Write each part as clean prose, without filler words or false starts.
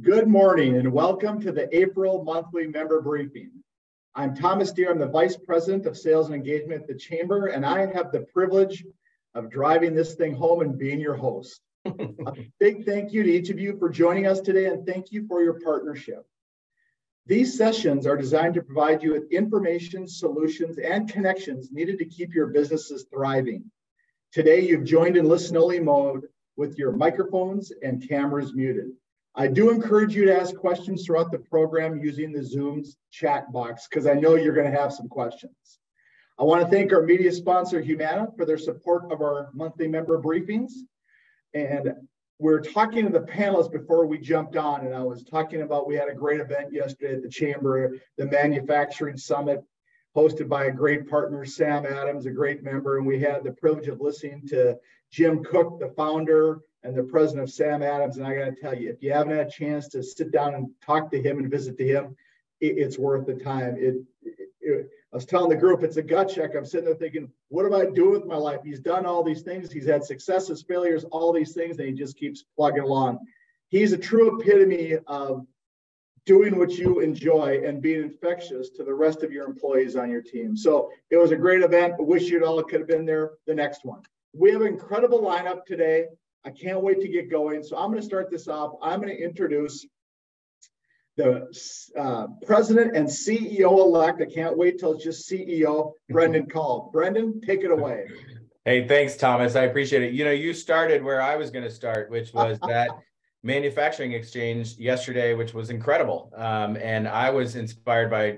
Good morning and welcome to the April monthly member briefing. I'm Thomas Deere. I'm the Vice President of Sales and Engagement at the Chamber, and I have the privilege of driving this thing home and being your host. A big thank you to each of you for joining us today, and thank you for your partnership. These sessions are designed to provide you with information, solutions, and connections needed to keep your businesses thriving. Today, you've joined in listen-only mode with your microphones and cameras muted. I do encourage you to ask questions throughout the program using the Zoom's chat box, because I know you're going to have some questions. I want to thank our media sponsor, Humana, for their support of our monthly member briefings. And we're talking to the panelists before we jumped on, and I was talking about, we had a great event yesterday at the Chamber, the Manufacturing Summit, hosted by a great partner, Sam Adams, a great member, and we had the privilege of listening to Jim Cook, the founder and the president of Sam Adams. And I got to tell you, if you haven't had a chance to sit down and talk to him and visit to him, it's worth the time. I was telling the group, it's a gut check. I'm sitting there thinking, what do I do with my life? He's done all these things. He's had successes, failures, all these things, and he just keeps plugging along. He's a true epitome of doing what you enjoy and being infectious to the rest of your employees on your team. So it was a great event. I wish you'd all could have been there the next one. We have an incredible lineup today. I can't wait to get going. So I'm going to start this off. I'm going to introduce the president and CEO-elect. I can't wait till it's just CEO, Brendan Call. Brendan, take it away. Hey, thanks, Thomas. I appreciate it. You know, you started where I was going to start, which was that manufacturing exchange yesterday, which was incredible. And I was inspired by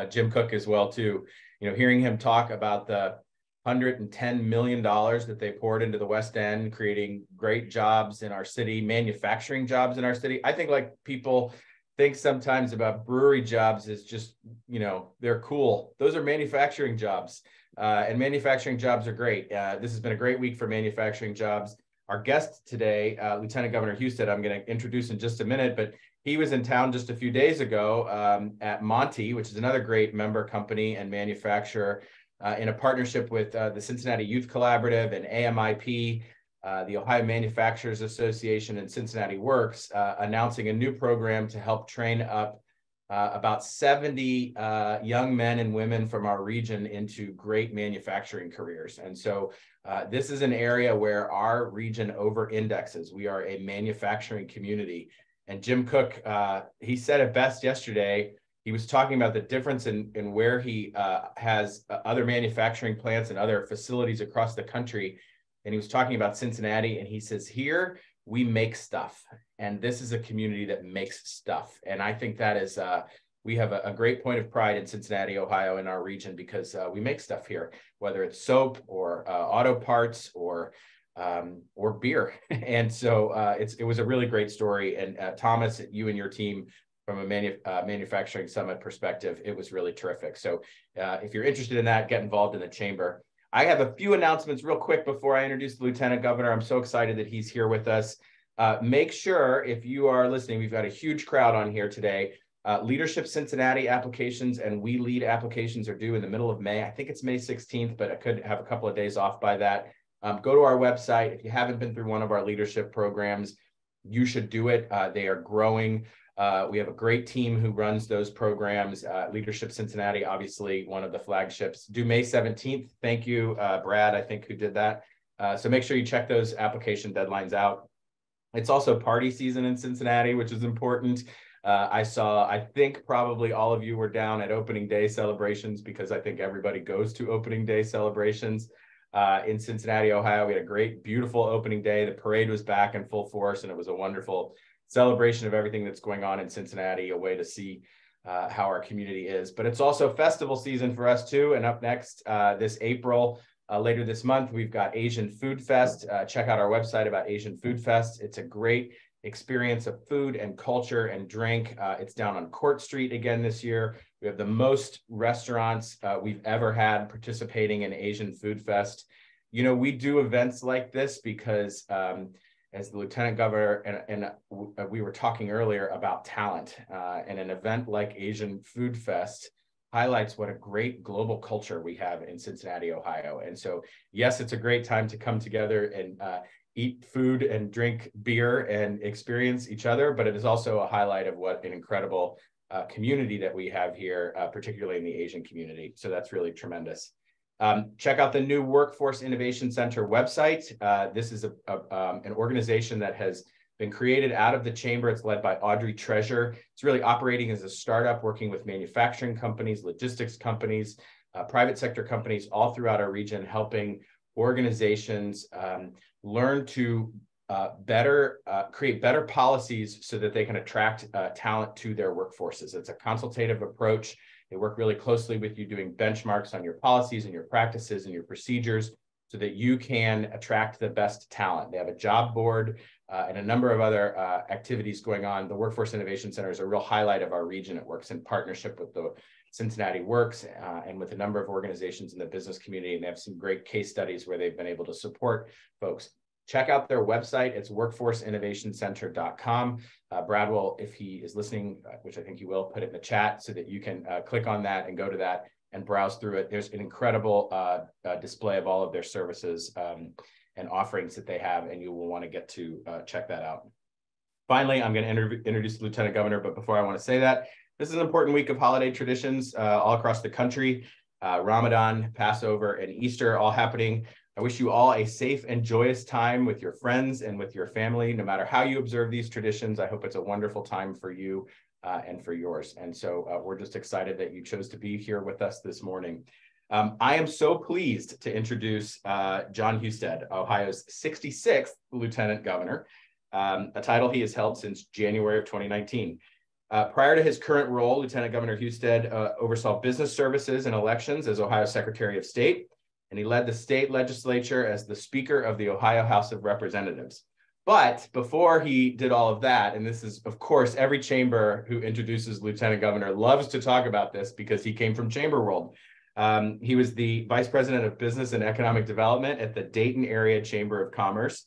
Jim Cook as well, too. You know, hearing him talk about the $110 million that they poured into the West End, creating great jobs in our city, manufacturing jobs in our city. I think like people think sometimes about brewery jobs as just, you know, they're cool. Those are manufacturing jobs, and manufacturing jobs are great. This has been a great week for manufacturing jobs. Our guest today, Lieutenant Governor Husted, I'm going to introduce in just a minute, but he was in town just a few days ago at Monty, which is another great member company and manufacturer, in a partnership with the Cincinnati Youth Collaborative and AMIP, the Ohio Manufacturers Association, and Cincinnati Works, announcing a new program to help train up about 70 young men and women from our region into great manufacturing careers. And so this is an area where our region over-indexes. We are a manufacturing community. And Jim Cook, he said it best yesterday. He was talking about the difference in where he has other manufacturing plants and other facilities across the country. And he was talking about Cincinnati, and he says, here we make stuff. And this is a community that makes stuff. And I think that is, we have a great point of pride in Cincinnati, Ohio, in our region, because we make stuff here, whether it's soap or auto parts or beer. And so it was a really great story. And Thomas, you and your team, from a manufacturing summit perspective, it was really terrific. So if you're interested in that, get involved in the chamber. I have a few announcements real quick before I introduce the Lieutenant Governor. I'm so excited that he's here with us. Make sure, if you are listening, we've got a huge crowd on here today. Leadership Cincinnati applications and We Lead applications are due in the middle of May. I think it's May 16th, but I could have a couple of days off by that. Go to our website. If you haven't been through one of our leadership programs, you should do it. They are growing. We have a great team who runs those programs. Leadership Cincinnati, obviously one of the flagships, due May 17th. Thank you, Brad, I think, who did that. So make sure you check those application deadlines out. It's also party season in Cincinnati, which is important. I think probably all of you were down at opening day celebrations, because I think everybody goes to opening day celebrations in Cincinnati, Ohio. We had a great, beautiful opening day. The parade was back in full force, and it was a wonderful celebration of everything that's going on in Cincinnati, a way to see how our community is. But it's also festival season for us too. And up next this April, later this month, we've got Asian Food Fest. Check out our website about Asian Food Fest. It's a great experience of food and culture and drink. It's down on Court Street again this year. We have the most restaurants we've ever had participating in Asian Food Fest. You know, we do events like this because as the Lieutenant Governor and we were talking earlier about talent, and an event like Asian Food Fest highlights what a great global culture we have in Cincinnati, Ohio. And so, yes, it's a great time to come together and eat food and drink beer and experience each other, but it is also a highlight of what an incredible community that we have here, particularly in the Asian community. So that's really tremendous. Check out the new Workforce Innovation Center website. This is an organization that has been created out of the chamber. It's led by Audrey Treasure. It's really operating as a startup, working with manufacturing companies, logistics companies, private sector companies all throughout our region, helping organizations learn to create better policies so that they can attract talent to their workforces. It's a consultative approach. They work really closely with you, doing benchmarks on your policies and your practices and your procedures so that you can attract the best talent. They have a job board and a number of other activities going on. The Workforce Innovation Center is a real highlight of our region. It works in partnership with the Cincinnati Works and with a number of organizations in the business community. And they have some great case studies where they've been able to support folks. Check out their website. It's workforceinnovationcenter.com. Brad will, if he is listening, which I think he will, put it in the chat so that you can click on that and go to that and browse through it. There's an incredible display of all of their services and offerings that they have, and you will want to get to check that out. Finally, I'm going to introduce the Lieutenant Governor, but before I want to say that, this is an important week of holiday traditions all across the country. Ramadan, Passover, and Easter all happening. I wish you all a safe and joyous time with your friends and with your family. No matter how you observe these traditions, I hope it's a wonderful time for you and for yours. And so we're just excited that you chose to be here with us this morning. I am so pleased to introduce Jon Husted, Ohio's 66th Lieutenant Governor, a title he has held since January of 2019. Prior to his current role, Lieutenant Governor Husted oversaw business services and elections as Ohio Secretary of State, and he led the state legislature as the Speaker of the Ohio House of Representatives. But before he did all of that, and this is, of course, every chamber who introduces Lieutenant Governor loves to talk about this because he came from chamber world. He was the Vice President of Business and Economic Development at the Dayton Area Chamber of Commerce.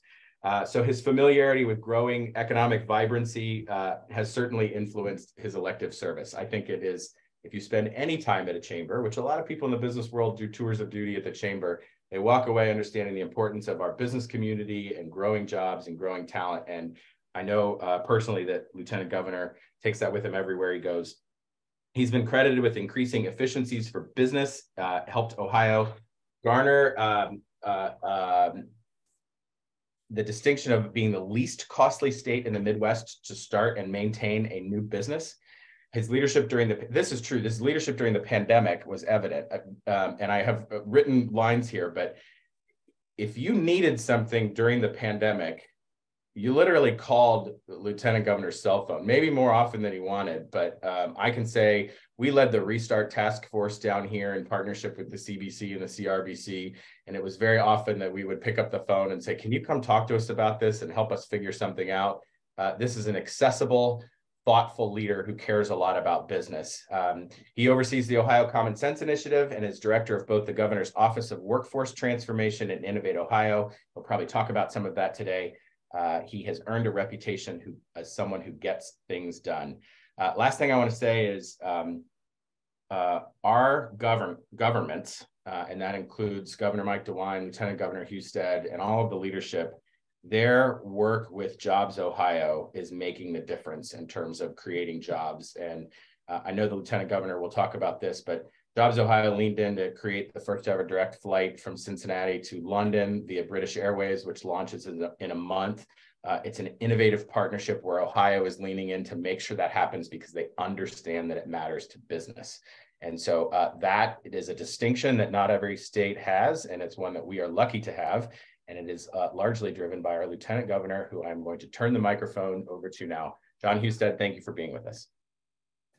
So his familiarity with growing economic vibrancy has certainly influenced his elective service. I think it is, if you spend any time at a chamber, which a lot of people in the business world do tours of duty at the chamber, they walk away understanding the importance of our business community and growing jobs and growing talent. And I know personally that Lieutenant Governor takes that with him everywhere he goes. He's been credited with increasing efficiencies for business, helped Ohio garner the distinction of being the least costly state in the Midwest to start and maintain a new business. His leadership during his leadership during the pandemic was evident. And I have written lines here, but if you needed something during the pandemic, you literally called the Lieutenant Governor's cell phone, maybe more often than he wanted. But I can say we led the Restart Task Force down here in partnership with the CBC and the CRBC. And it was very often that we would pick up the phone and say, can you come talk to us about this and help us figure something out? This is an accessible, thoughtful leader who cares a lot about business. He oversees the Ohio Common Sense Initiative and is director of both the Governor's Office of Workforce Transformation and Innovate Ohio. We'll probably talk about some of that today. He has earned a reputation as someone who gets things done. Last thing I want to say is our government, and that includes Governor Mike DeWine, Lieutenant Governor Husted, and all of the leadership, their work with Jobs Ohio is making the difference in terms of creating jobs. And I know the Lieutenant Governor will talk about this, but Jobs Ohio leaned in to create the first ever direct flight from Cincinnati to London via British Airways, which launches in a month. It's an innovative partnership where Ohio is leaning in to make sure that happens because they understand that it matters to business. And so that it is a distinction that not every state has, and it's one that we are lucky to have. And it is largely driven by our Lieutenant Governor, who I'm going to turn the microphone over to now. Jon Husted, thank you for being with us.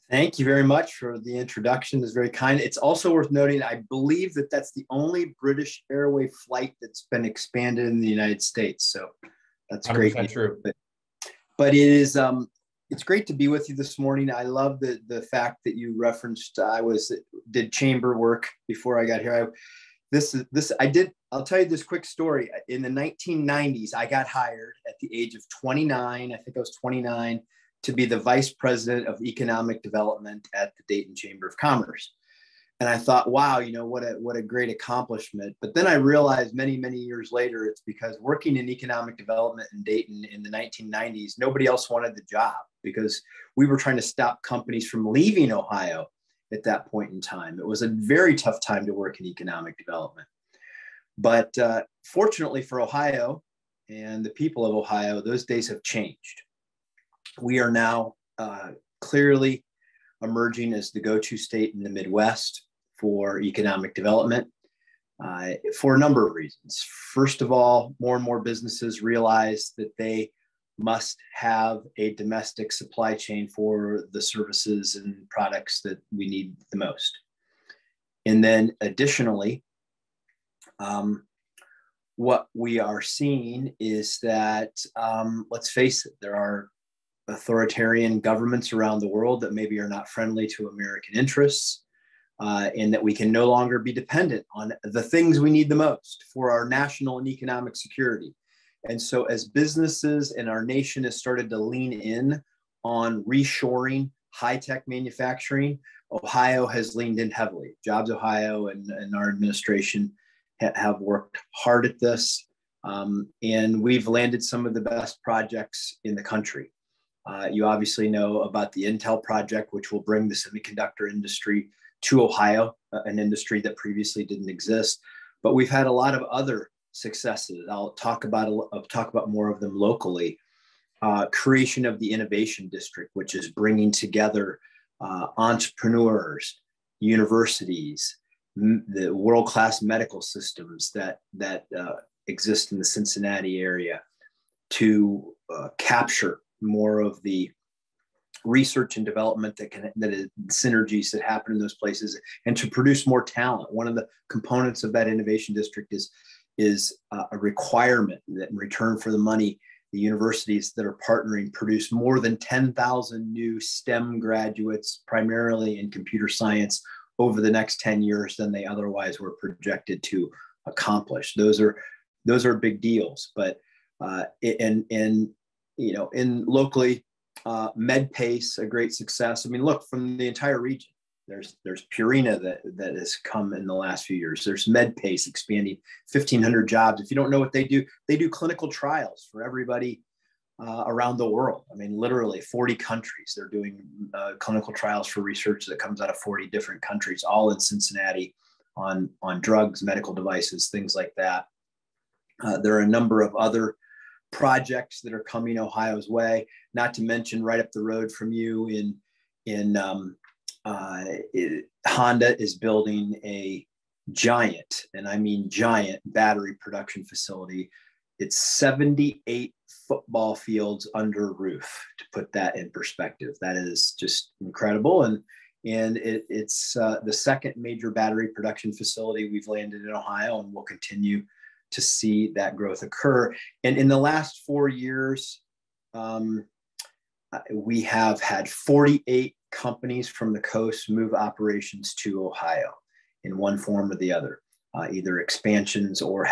Thank you very much for the introduction. It's very kind. It's also worth noting, I believe that that's the only British Airway flight that's been expanded in the United States. So that's great. True. But it is, it's great to be with you this morning. I love the fact that you referenced did chamber work before I got here. I'll tell you this quick story. In the 1990s, I got hired at the age of 29. I think I was 29 to be the Vice President of Economic Development at the Dayton Chamber of Commerce. And I thought, wow, what a great accomplishment. But then I realized many, many years later, it's because working in economic development in Dayton in the 1990s, nobody else wanted the job because we were trying to stop companies from leaving Ohio at that point in time. It was a very tough time to work in economic development. But fortunately for Ohio and the people of Ohio, those days have changed. We are now clearly emerging as the go-to state in the Midwest for economic development for a number of reasons. First of all, more and more businesses realize that they must have a domestic supply chain for the services and products that we need the most. And then additionally, what we are seeing is that, let's face it, there are authoritarian governments around the world that maybe are not friendly to American interests, and that we can no longer be dependent on the things we need the most for our national and economic security. And so as businesses and our nation has started to lean in on reshoring high-tech manufacturing, Ohio has leaned in heavily. Jobs Ohio and our administration have worked hard at this, and we've landed some of the best projects in the country. You obviously know about the Intel project, which will bring the semiconductor industry to Ohio, an industry that previously didn't exist. But we've had a lot of other successes. I'll talk about more of them locally. Creation of the Innovation District, which is bringing together entrepreneurs, universities, the world-class medical systems that exist in the Cincinnati area to capture more of the research and development that is synergies that happen in those places, and to produce more talent. One of the components of that innovation district is a requirement that in return for the money, the universities that are partnering produce more than 10,000 new STEM graduates, primarily in computer science, over the next 10 years than they otherwise were projected to accomplish. Those are big deals. But in locally, MedPace, a great success. I mean, look, from the entire region, there's Purina that has come in the last few years. There's MedPace expanding 1,500 jobs. If you don't know what they do clinical trials for everybody around the world. I mean, literally 40 countries. They're doing clinical trials for research that comes out of 40 different countries, all in Cincinnati on drugs, medical devices, things like that. There are a number of other projects that are coming Ohio's way, not to mention right up the road from you Honda is building a giant, and I mean giant, battery production facility. It's 78 football fields under roof, to put that in perspective. That is just incredible. And it's the second major battery production facility we've landed in Ohio, and we'll continue to see that growth occur. And in the last 4 years, we have had 48 companies from the coast move operations to Ohio in one form or the other, either expansions or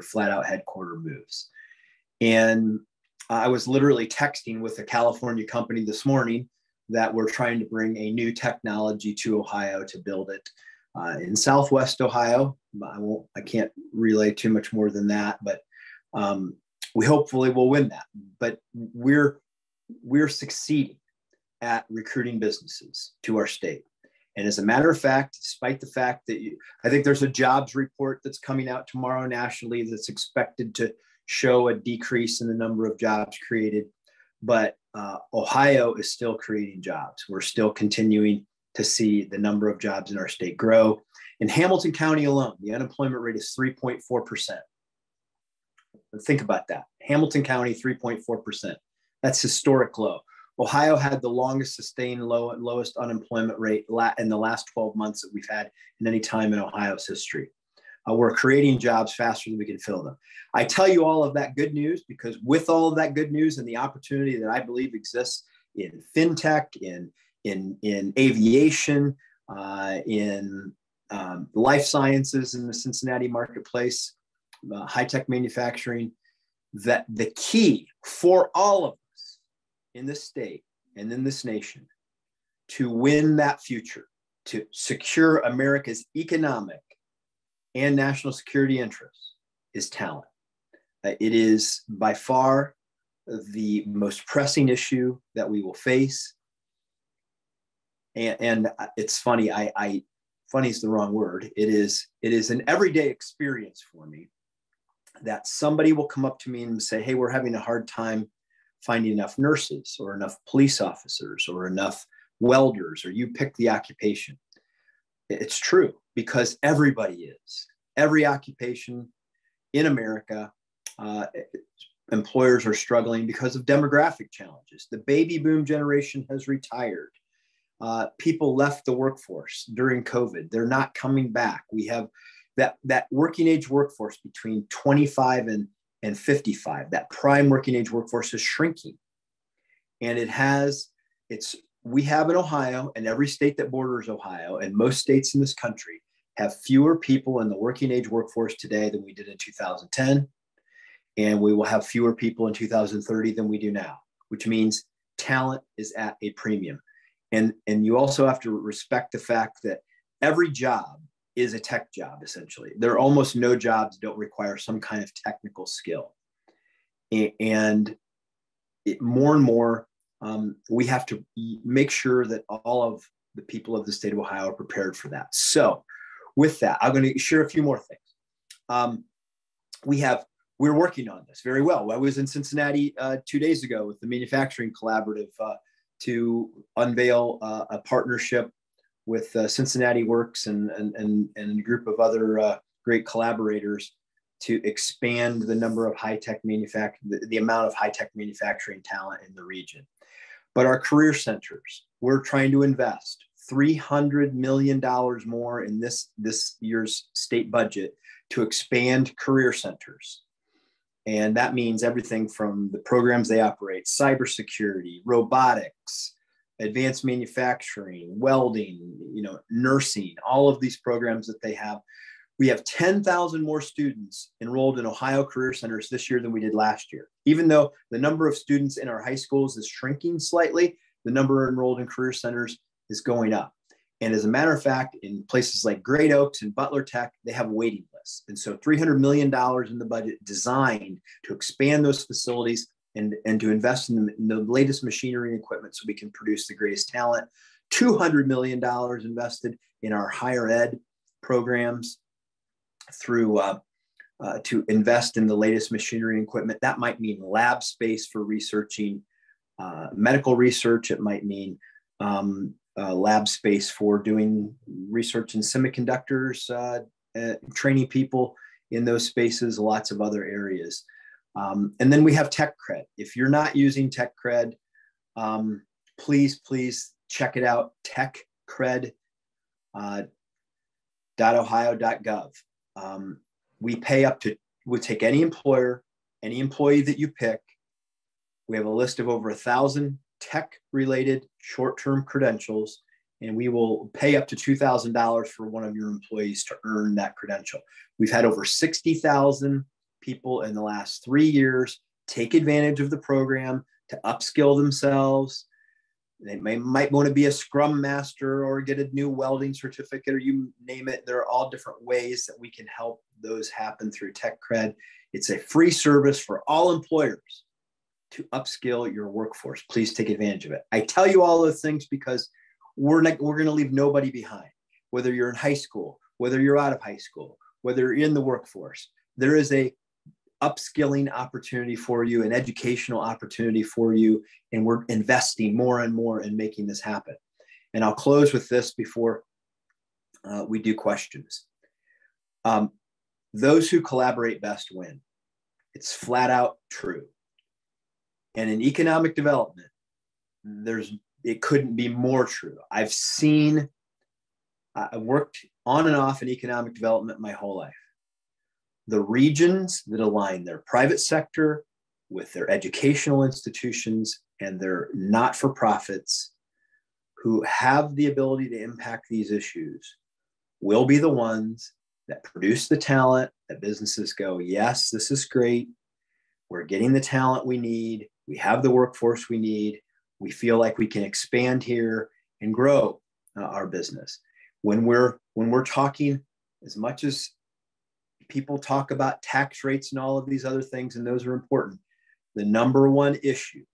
flat out headquarter moves. And I was literally texting with a California company this morning that we're trying to bring a new technology to Ohio to build it in Southwest Ohio. I can't relay too much more than that, but we hopefully will win that. But we're succeeding at recruiting businesses to our state. And as a matter of fact, despite the fact that I think there's a jobs report that's coming out tomorrow nationally that's expected to show a decrease in the number of jobs created, but Ohio is still creating jobs. We're still continuing to see the number of jobs in our state grow. In Hamilton County alone, the unemployment rate is 3.4%. Think about that. Hamilton County, 3.4%. That's historic low. Ohio had the longest sustained lowest unemployment rate in the last 12 months that we've had in any time in Ohio's history. We're creating jobs faster than we can fill them. I tell you all of that good news because with all of that good news and the opportunity that I believe exists in fintech, in aviation, in life sciences in the Cincinnati marketplace, high-tech manufacturing, that the key for all of us in this state and in this nation to win that future to secure America's economic and national security interests is talent. It is by far the most pressing issue that we will face. And it's funny, funny is the wrong word. It is an everyday experience for me that somebody will come up to me and say, hey, we're having a hard time finding enough nurses or enough police officers or enough welders, or you pick the occupation. It's true, because everybody is. Every occupation in America, employers are struggling because of demographic challenges. The baby boom generation has retired. People left the workforce during COVID. They're not coming back. We have that working age workforce between 25 and 55. That prime working age workforce is shrinking. And we have in Ohio, and every state that borders Ohio, and most states in this country have fewer people in the working age workforce today than we did in 2010. And we will have fewer people in 2030 than we do now, which means talent is at a premium. And you also have to respect the fact that every job is a tech job, essentially. There are almost no jobs that don't require some kind of technical skill. And more and more, we have to make sure that all of the people of the state of Ohio are prepared for that. So with that, I'm going to share a few more things. We're working on this very well. I was in Cincinnati 2 days ago with the Manufacturing Collaborative to unveil a partnership with Cincinnati Works and a group of other great collaborators to expand the number of high-tech the amount of high-tech manufacturing talent in the region. But our career centers, we're trying to invest $300 million more in this year's state budget to expand career centers. And that means everything from the programs they operate, cybersecurity, robotics, advanced manufacturing, welding, nursing, all of these programs that they have. We have 10,000 more students enrolled in Ohio Career Centers this year than we did last year. Even though the number of students in our high schools is shrinking slightly, the number enrolled in career centers is going up. And as a matter of fact, in places like Great Oaks and Butler Tech, they have waiting lists. And so $300 million in the budget designed to expand those facilities and to invest in the latest machinery and equipment so we can produce the greatest talent. $200 million invested in our higher ed programs through to invest in the latest machinery and equipment. That might mean lab space for researching medical research. It might mean lab space for doing research in semiconductors, training people in those spaces, lots of other areas. And then we have Tech Cred. If you're not using Tech Cred, please check it out, techcred.ohio.gov. We'll take any employer, any employee that you pick. We have a list of over 1,000 tech-related short-term credentials, and we will pay up to $2,000 for one of your employees to earn that credential. We've had over 60,000 people in the last 3 years take advantage of the program to upskill themselves. They might want to be a Scrum Master or get a new welding certificate, or you name it. There are all different ways that we can help those happen through Tech Cred. It's a free service for all employers to upskill your workforce. Please take advantage of it. I tell you all those things because we're going to leave nobody behind. Whether you're in high school, whether you're out of high school, whether you're in the workforce, there is a upskilling opportunity for you, an educational opportunity for you, and we're investing more and more in making this happen. And I'll close with this before we do questions. Those who collaborate best win. It's flat out true. And in economic development, it couldn't be more true. I've worked on and off in economic development my whole life. The regions that align their private sector with their educational institutions and their not-for-profits who have the ability to impact these issues will be the ones that produce the talent that businesses go, yes, this is great. We're getting the talent we need. We have the workforce we need. We feel like we can expand here and grow our business. when we're talking, as much as people talk about tax rates and all of these other things, and those are important, the number one issue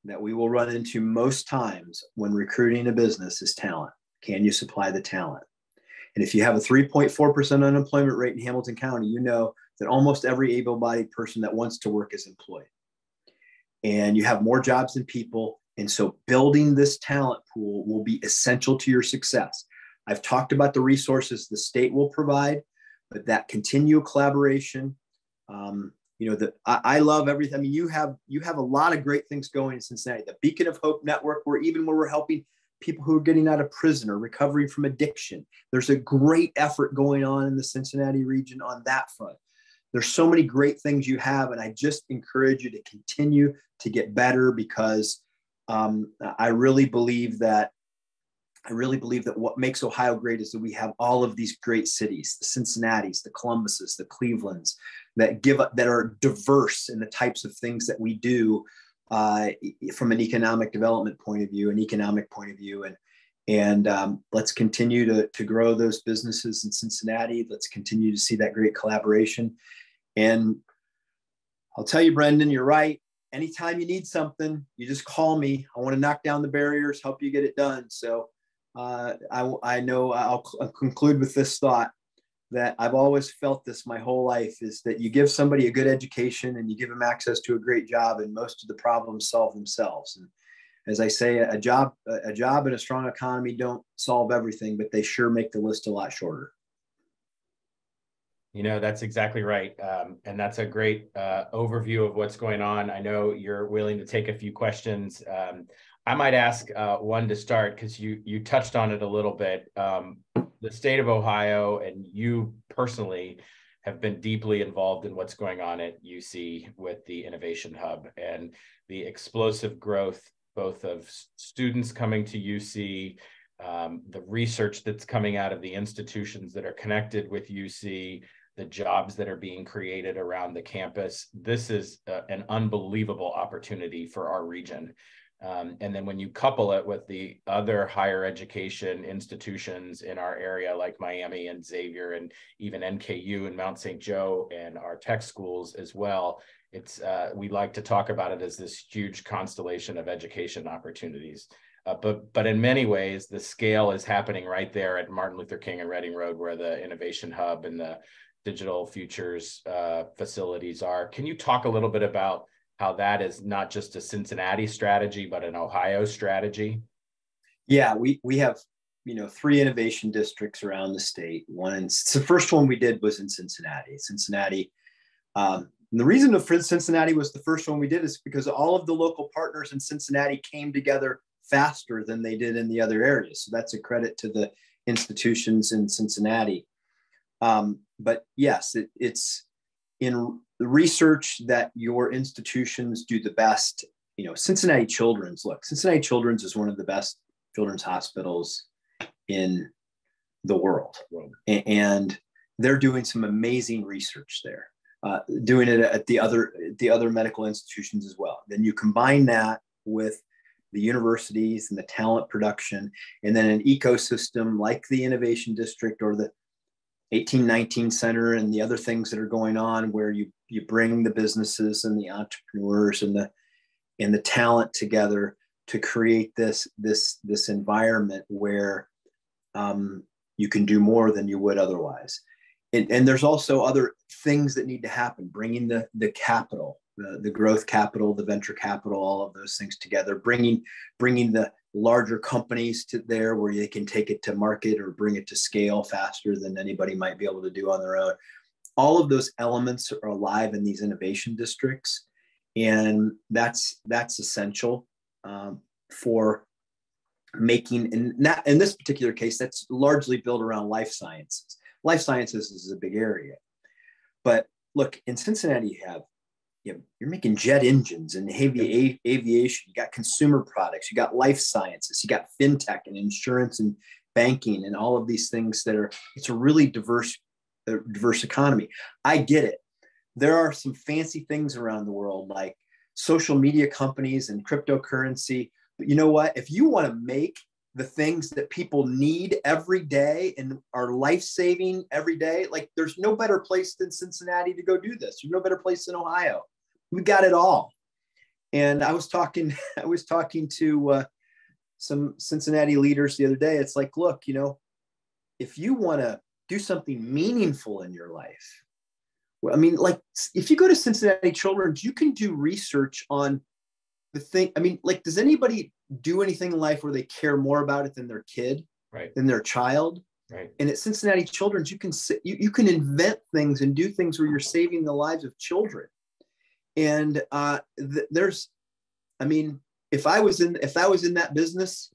that we will run into most times when recruiting a business is talent. Can you supply the talent? And if you have a 3.4% unemployment rate in Hamilton County, you know that almost every able-bodied person that wants to work is employed. And you have more jobs than people. And so building this talent pool will be essential to your success. I've talked about the resources the state will provide, but that continual collaboration, I love everything. I mean, you have a lot of great things going in Cincinnati. The Beacon of Hope Network, where we're helping people who are getting out of prison or recovering from addiction. There's a great effort going on in the Cincinnati region on that front. There's so many great things you have, and I just encourage you to continue to get better, because I really believe that what makes Ohio great is that we have all of these great cities, the Cincinnatis, the Columbuses, the Clevelands, that are diverse in the types of things that we do from an economic development point of view, and let's continue to grow those businesses in Cincinnati. Let's continue to see that great collaboration. And I'll tell you, Brendan, you're right. Anytime you need something, you just call me. I want to knock down the barriers, help you get it done. So I know I'll conclude with this thought, that I've always felt this my whole life, is that you give somebody a good education and you give them access to a great job, and most of the problems solve themselves. And as I say, a job and a strong economy don't solve everything, but they sure make the list a lot shorter. That's exactly right. And that's a great overview of what's going on. I know you're willing to take a few questions. I might ask one to start, because you touched on it a little bit. The state of Ohio and you personally have been deeply involved in what's going on at UC with the Innovation Hub and the explosive growth, both of students coming to UC, the research that's coming out of the institutions that are connected with UC, the jobs that are being created around the campus. This is an unbelievable opportunity for our region. And then when you couple it with the other higher education institutions in our area, like Miami and Xavier, and even NKU and Mount St. Joe, and our tech schools as well, we like to talk about it as this huge constellation of education opportunities. But in many ways, the scale is happening right there at Martin Luther King and Reading Road, where the Innovation Hub and the Digital Futures facilities are. Can you talk a little bit about how that is not just a Cincinnati strategy, but an Ohio strategy? Yeah, we have 3 innovation districts around the state. The first one we did was in Cincinnati. And the reason Cincinnati was the first one we did is because all of the local partners in Cincinnati came together faster than they did in the other areas. So that's a credit to the institutions in Cincinnati. But yes, it's in the research that your institutions do the best. Cincinnati Children's is one of the best children's hospitals in the world. And they're doing some amazing research there, doing it at the other medical institutions as well. Then you combine that with the universities and the talent production, and then an ecosystem like the Innovation District or the 1819 Center and the other things that are going on, where you bring the businesses and the entrepreneurs and the talent together to create this environment where you can do more than you would otherwise. And there's also other things that need to happen, bringing the capital, the growth capital, the venture capital, all of those things together, bringing the larger companies to there where they can take it to market or bring it to scale faster than anybody might be able to do on their own. All of those elements are alive in these innovation districts. And that's essential for making, in this particular case, that's largely built around life sciences. Life sciences is a big area. But look, in Cincinnati, you're making jet engines and aviation. You got consumer products. You got life sciences. You got fintech and insurance and banking and all of these things it's a really diverse economy. I get it. There are some fancy things around the world like social media companies and cryptocurrency. But you know what? If you want to make the things that people need every day and are life-saving every day. Like there's no better place than Cincinnati to go do this. There's no better place than Ohio. We got it all. And I was talking to some Cincinnati leaders the other day. It's like, look, if you want to do something meaningful in your life, well, I mean, like if you go to Cincinnati Children's, you can do research on the thing. I mean, like, does anybody do anything in life where they care more about it than their kid, right, than their child? Right. And at Cincinnati Children's, you can invent things and do things where you're saving the lives of children. And if I was in that business,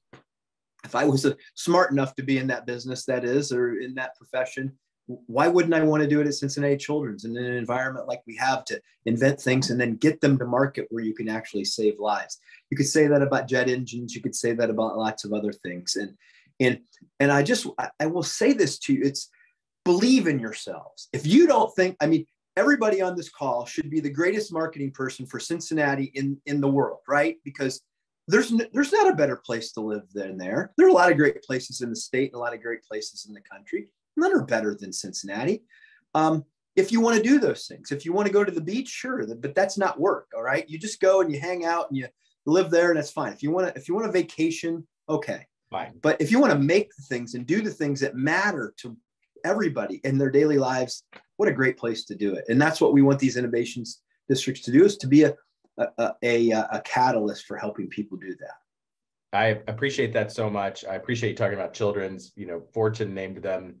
if I was smart enough to be in that business, that is, or in that profession, why wouldn't I want to do it at Cincinnati Children's in an environment like we have to invent things and then get them to market where you can actually save lives? You could say that about jet engines. You could say that about lots of other things. And I will say this to you, it's believe in yourselves. If you don't think, everybody on this call should be the greatest marketing person for Cincinnati in the world, right? Because there's not a better place to live than there. There are a lot of great places in the state and a lot of great places in the country. None are better than Cincinnati. If you want to do those things, if you want to go to the beach, sure, but that's not work. All right. You just go and you hang out and you live there and that's fine. If you want a vacation, okay. Fine. But if you want to make the things and do the things that matter to everybody in their daily lives, what a great place to do it. And that's what we want these innovations districts to do, is to be a catalyst for helping people do that. I appreciate that so much. I appreciate you talking about Children's. Fortune named them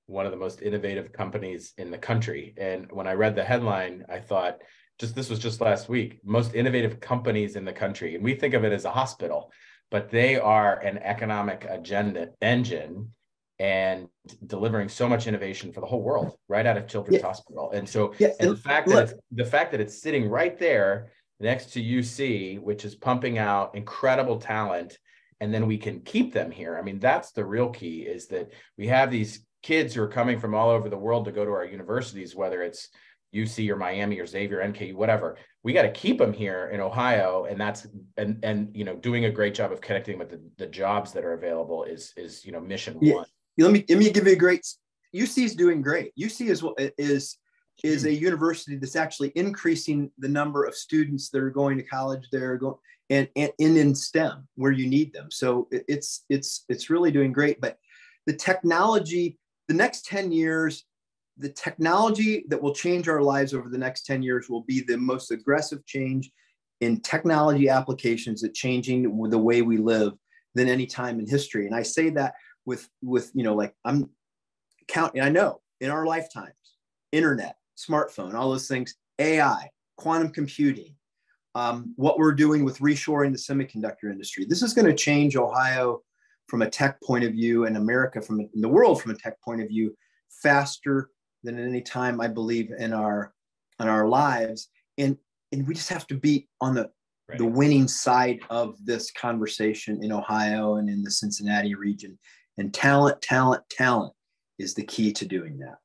one of the most innovative companies in the country. And when I read the headline, I thought, this was just last week, most innovative companies in the country. And we think of it as a hospital, but they are an economic agenda engine and delivering so much innovation for the whole world right out of Children's Hospital. And so and the fact that it's sitting right there next to UC, which is pumping out incredible talent, and then we can keep them here. That's the real key, is that we have these kids who are coming from all over the world to go to our universities, whether it's UC or Miami or Xavier, NKU, whatever. We got to keep them here in Ohio, and that's doing a great job of connecting with the jobs that are available is mission one. Let me give you a great. UC is doing great. UC is a university that's actually increasing the number of students that are going to college there, and in STEM where you need them. So it's really doing great. But the technology, the next 10 years, the technology that will change our lives over the next 10 years will be the most aggressive change in technology applications at changing the way we live than any time in history. And I say that with I'm counting, I know in our lifetimes, internet, smartphone, all those things, AI, quantum computing, what we're doing with reshoring the semiconductor industry. This is going to change Ohio from a tech point of view, and America in the world from a tech point of view faster than at any time, I believe, in our lives. And we just have to be on the winning side of this conversation in Ohio and in the Cincinnati region. And talent is the key to doing that.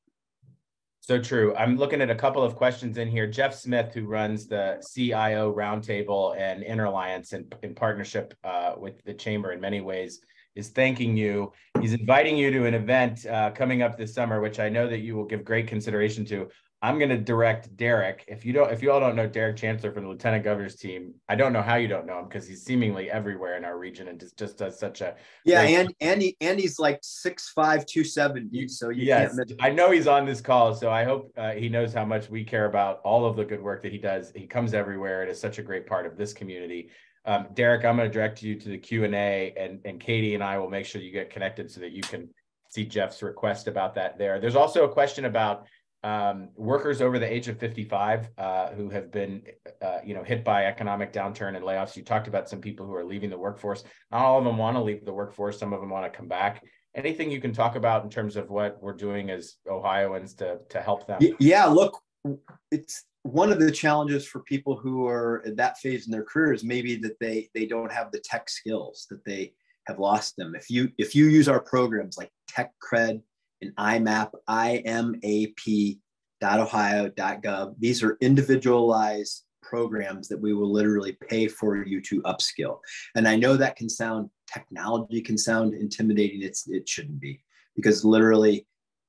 So true. I'm looking at a couple of questions in here. Jeff Smith, who runs the CIO Roundtable and Interalliance in partnership with the Chamber in many ways, is thanking you. He's inviting you to an event coming up this summer, which I know that you will give great consideration to. I'm going to direct Derek. If you all don't know Derek Chancellor from the Lieutenant Governor's team, I don't know how you don't know him, because he's seemingly everywhere in our region and just does such a and he's like 6'5", 270. So you can't miss. I know he's on this call, so I hope he knows how much we care about all of the good work that he does. He comes everywhere. It is such a great part of this community. Derek, I'm going to direct you to the Q&A, and Katie and I will make sure you get connected so that you can see Jeff's request about that there. There's also a question about workers over the age of 55 who have been hit by economic downturn and layoffs. You talked about some people who are leaving the workforce. Not all of them want to leave the workforce. Some of them want to come back. Anything you can talk about in terms of what we're doing as Ohioans to help them? Yeah, look, it's one of the challenges for people who are at that phase in their careers, maybe that they don't have the tech skills, that they have lost them. If you use our programs like Tech Cred and IMAP, imap.ohio.gov. These are individualized programs that we will literally pay for you to upskill. And I know that can sound technology can sound intimidating, it shouldn't be, because literally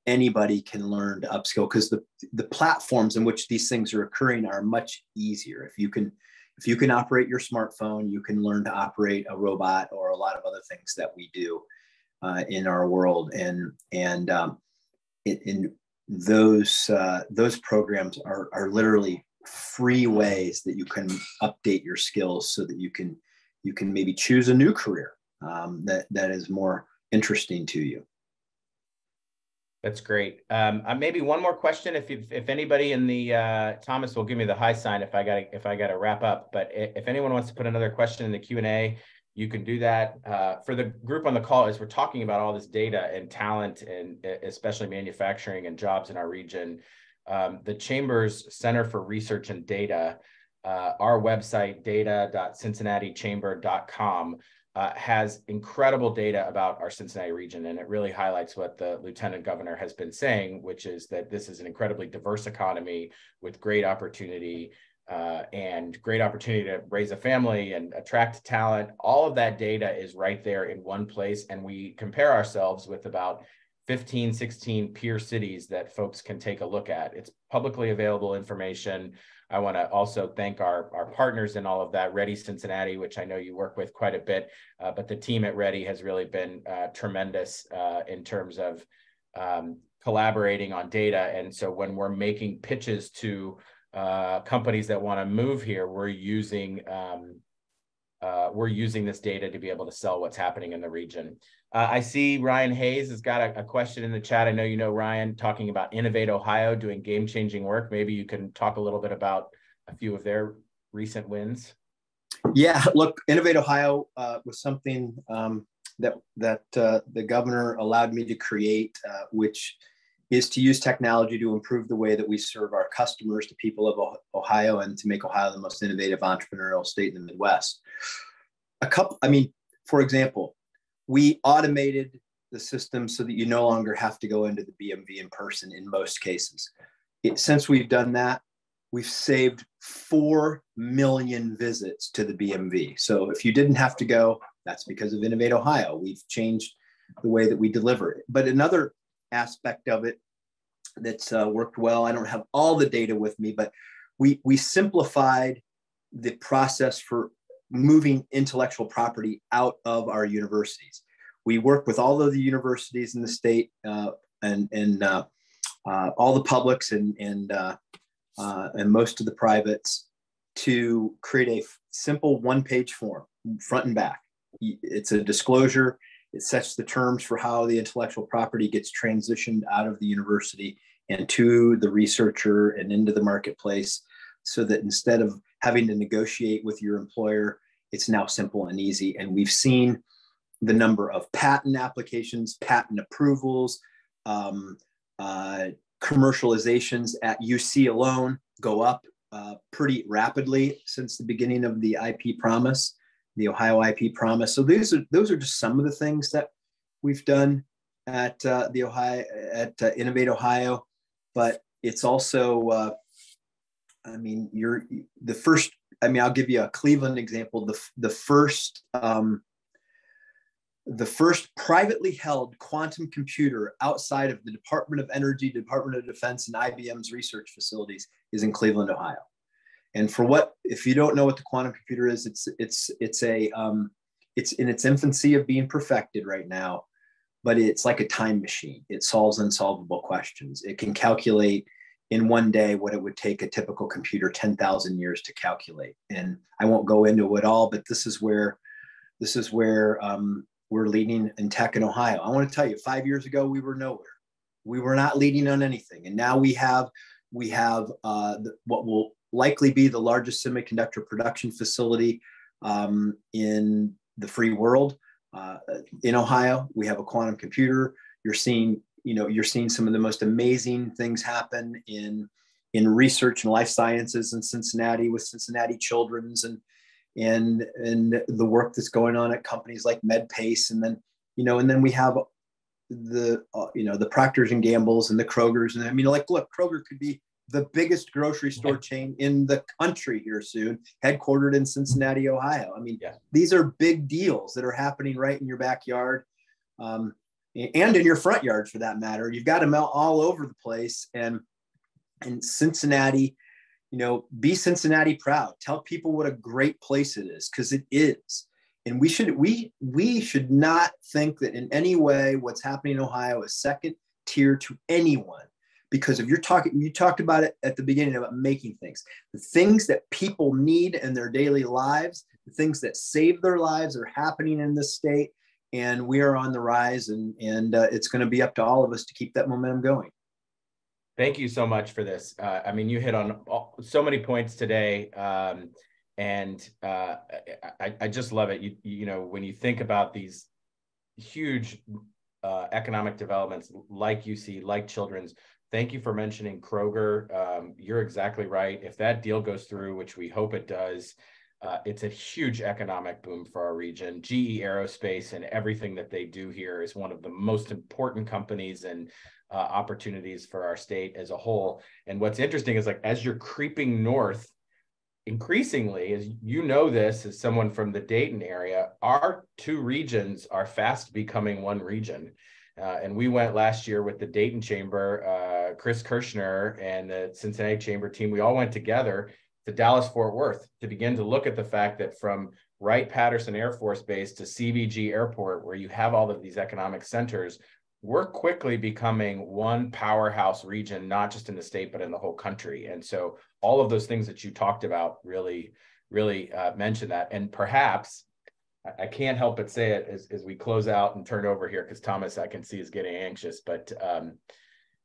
anybody can learn to upskill, because the platforms in which these things are occurring are much easier. If you can operate your smartphone, you can learn to operate a robot or a lot of other things that we do in our world. And in those programs are literally free ways that you can update your skills so that you can maybe choose a new career that is more interesting to you. That's great. Maybe one more question. If anybody in the Thomas will give me the high sign if I got to wrap up. But if anyone wants to put another question in the Q&A, you can do that. For the group on the call, as we're talking about all this data and talent, and especially manufacturing and jobs in our region, the Chamber's Center for Research and Data, our website, data.cincinnatiChamber.com, has incredible data about our Cincinnati region. And it really highlights what the Lieutenant Governor has been saying, which is that this is an incredibly diverse economy with great opportunity and great opportunity to raise a family and attract talent. All of that data is right there in one place. And we compare ourselves with about 15, 16 peer cities that folks can take a look at. It's publicly available information. I want to also thank our partners in all of that, Ready Cincinnati, which I know you work with quite a bit, but the team at Ready has really been tremendous in terms of collaborating on data. And so when we're making pitches to companies that want to move here, we're using this data to be able to sell what's happening in the region. I see Ryan Hayes has got a question in the chat. I know you know Ryan, talking about Innovate Ohio doing game-changing work. Maybe you can talk a little bit about a few of their recent wins. Yeah, look, Innovate Ohio was something that the governor allowed me to create, which is to use technology to improve the way that we serve our customers, the people of Ohio, and to make Ohio the most innovative entrepreneurial state in the Midwest. For example, we automated the system so that you no longer have to go into the BMV in person in most cases. Since we've done that, we've saved 4 million visits to the BMV. So if you didn't have to go, that's because of Innovate Ohio. We've changed the way that we deliver it. But another aspect of it that's worked well, I don't have all the data with me, but we simplified the process for moving intellectual property out of our universities. We work with all of the universities in the state and all the publics and most of the privates to create a simple one-page form, front and back. It's a disclosure. It sets the terms for how the intellectual property gets transitioned out of the university and to the researcher and into the marketplace, so that instead of having to negotiate with your employer, it's now simple and easy. And we've seen the number of patent applications, patent approvals, commercializations at UC alone go up pretty rapidly since the beginning of the IP promise, the Ohio IP promise. So those are just some of the things that we've done at Innovate Ohio. But it's also, I'll give you a Cleveland example. The first privately held quantum computer outside of the Department of Energy, Department of Defense, and IBM's research facilities is in Cleveland, Ohio. And if you don't know what the quantum computer is, it's in its infancy of being perfected right now, but it's like a time machine. It solves unsolvable questions. It can calculate in one day what it would take a typical computer 10,000 years to calculate. And I won't go into it all, but this is where we're leading in tech in Ohio. I want to tell you, 5 years ago, we were nowhere. We were not leading on anything. And now we have what will likely be the largest semiconductor production facility in the free world. In Ohio, we have a quantum computer. You're seeing some of the most amazing things happen in research and life sciences in Cincinnati with Cincinnati Children's and the work that's going on at companies like MedPace. And then we have the Procters and Gambles and the Krogers. And look, Kroger could be the biggest grocery store chain in the country here soon, headquartered in Cincinnati, Ohio. I mean, these are big deals that are happening right in your backyard, and in your front yard for that matter. You've got them all over the place. And Cincinnati, you know, be Cincinnati proud. Tell people what a great place it is, because it is. And we should not think that in any way what's happening in Ohio is second tier to anyone. Because if you talked about it at the beginning about making things, the things that people need in their daily lives, the things that save their lives are happening in this state, and we are on the rise, and it's going to be up to all of us to keep that momentum going. Thank you so much for this. I mean, you hit on so many points today, and I just love it. You know, when you think about these huge economic developments like UC, like Children's. Thank you for mentioning Kroger. You're exactly right. If that deal goes through, which we hope it does, it's a huge economic boom for our region. GE Aerospace and everything that they do here is one of the most important companies and opportunities for our state as a whole. And what's interesting is, like, as you're creeping north, increasingly, as you know this as someone from the Dayton area, our two regions are fast becoming one region. And we went last year with the Dayton Chamber, Chris Kirshner and the Cincinnati Chamber team. We all went together to Dallas-Fort Worth to begin to look at the fact that from Wright-Patterson Air Force Base to CVG Airport, where you have all of these economic centers, we're quickly becoming one powerhouse region, not just in the state, but in the whole country. And so all of those things that you talked about really mention that. And perhaps, I can't help but say it as we close out and turn over here, because Thomas, I can see, is getting anxious, but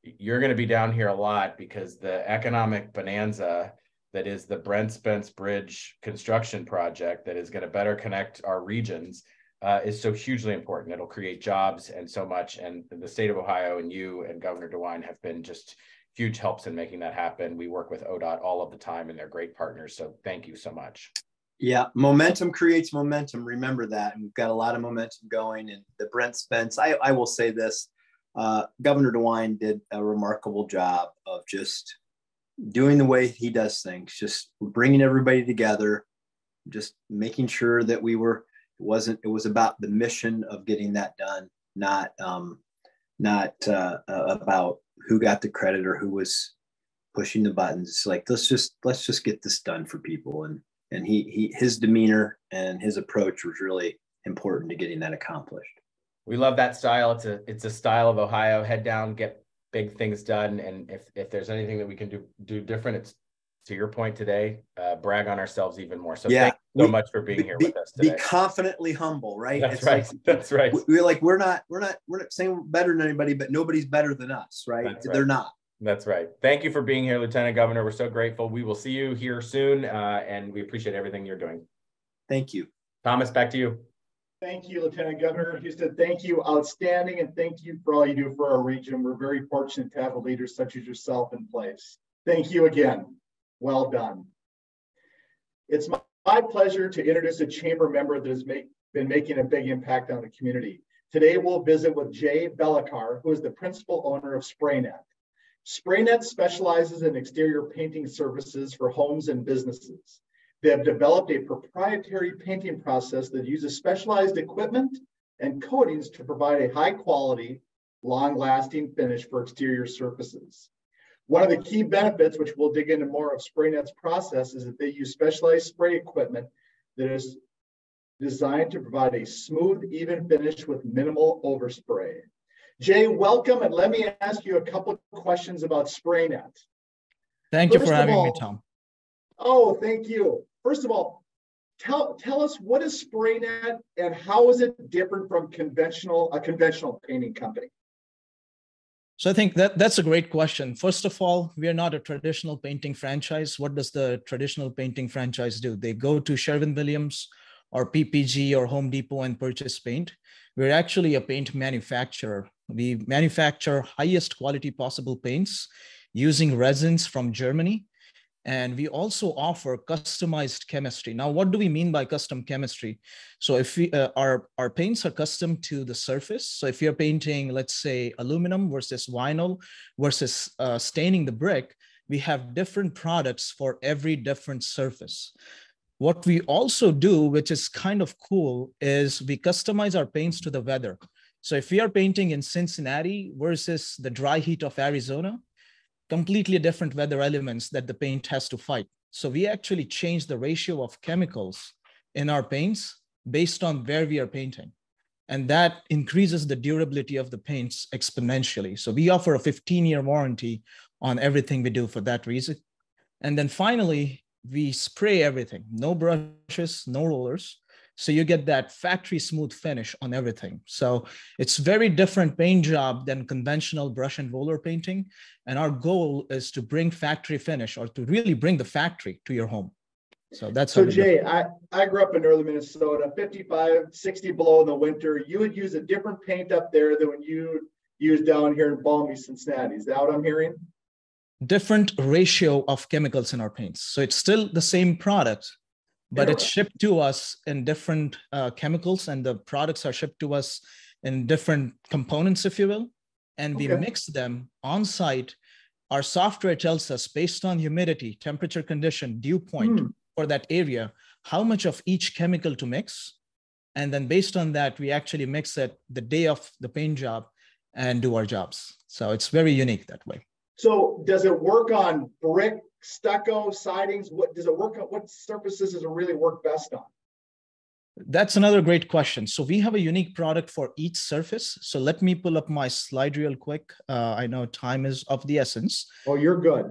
you're going to be down here a lot, because the economic bonanza that is the Brent Spence Bridge construction project that is going to better connect our regions is so hugely important. It'll create jobs and so much. And the state of Ohio and you and Governor DeWine have been just huge helps in making that happen. We work with ODOT all of the time, and they're great partners. So thank you so much. Yeah, momentum creates momentum. Remember that. And we've got a lot of momentum going. And the Brent Spence, I will say this, Governor DeWine did a remarkable job of just doing the way he does things, just bringing everybody together, just making sure that it was about the mission of getting that done, not about who got the credit or who was pushing the buttons. It's like, let's just get this done for people. And his demeanor and his approach was really important to getting that accomplished. We love that style. It's a style of Ohio. Head down, get big things done. And if there's anything that we can do different, it's, to your point today, brag on ourselves even more. So thank you so much for being here with us today. Be confidently humble, right? That's right. That's right. We're not saying we're better than anybody, but nobody's better than us, right? That's right. They're not. That's right. Thank you for being here, Lieutenant Governor. We're so grateful. We will see you here soon, and we appreciate everything you're doing. Thank you. Thomas, back to you. Thank you, Lieutenant Governor Husted. Thank you. Outstanding. And thank you for all you do for our region. We're very fortunate to have a leader such as yourself in place. Thank you again. Well done. It's my pleasure to introduce a chamber member that has been making a big impact on the community. Today, we'll visit with Jay Bellikar, who is the principal owner of SprayNet. SprayNet specializes in exterior painting services for homes and businesses. They have developed a proprietary painting process that uses specialized equipment and coatings to provide a high quality, long-lasting finish for exterior surfaces. One of the key benefits, which we'll dig into more of SprayNet's process, is that they use specialized spray equipment that is designed to provide a smooth, even finish with minimal overspray. Jay, welcome, and let me ask you a couple of questions about SprayNet. Thank you for having me, Tom. Oh, thank you. First of all, tell us, what is SprayNet and how is it different from a conventional painting company? So I think that's a great question. First of all, we are not a traditional painting franchise. What does the traditional painting franchise do? They go to Sherwin-Williams or PPG or Home Depot and purchase paint. We're actually a paint manufacturer. We manufacture highest quality possible paints using resins from Germany. And we also offer customized chemistry. Now, what do we mean by custom chemistry? So if our paints are custom to the surface. So if you're painting, let's say, aluminum versus vinyl versus staining the brick, we have different products for every different surface. What we also do, which is kind of cool, is we customize our paints to the weather. So if we are painting in Cincinnati versus the dry heat of Arizona, completely different weather elements that the paint has to fight. So we actually change the ratio of chemicals in our paints based on where we are painting. And that increases the durability of the paints exponentially. So we offer a 15-year warranty on everything we do for that reason. And then finally, we spray everything, no brushes, no rollers. So you get that factory smooth finish on everything. So it's very different paint job than conventional brush and roller painting. And our goal is to bring factory finish, or to really bring the factory to your home. So that's so Jay, I grew up in early Minnesota, 55, 60 below in the winter. You would use a different paint up there than when you use down here in balmy Cincinnati. Is that what I'm hearing? Different ratio of chemicals in our paints. So it's still the same product, but it's shipped to us in different chemicals, and the products are shipped to us in different components, if you will. And we mix them on site. Our software tells us, based on humidity, temperature condition, dew point for that area, how much of each chemical to mix. And then based on that, we actually mix it the day of the paint job and do our jobs. So it's very unique that way. So does it work on brick, stucco, sidings? What does it work on? What surfaces does it really work best on? That's another great question. So we have a unique product for each surface. So let me pull up my slide real quick. I know time is of the essence. Oh, you're good.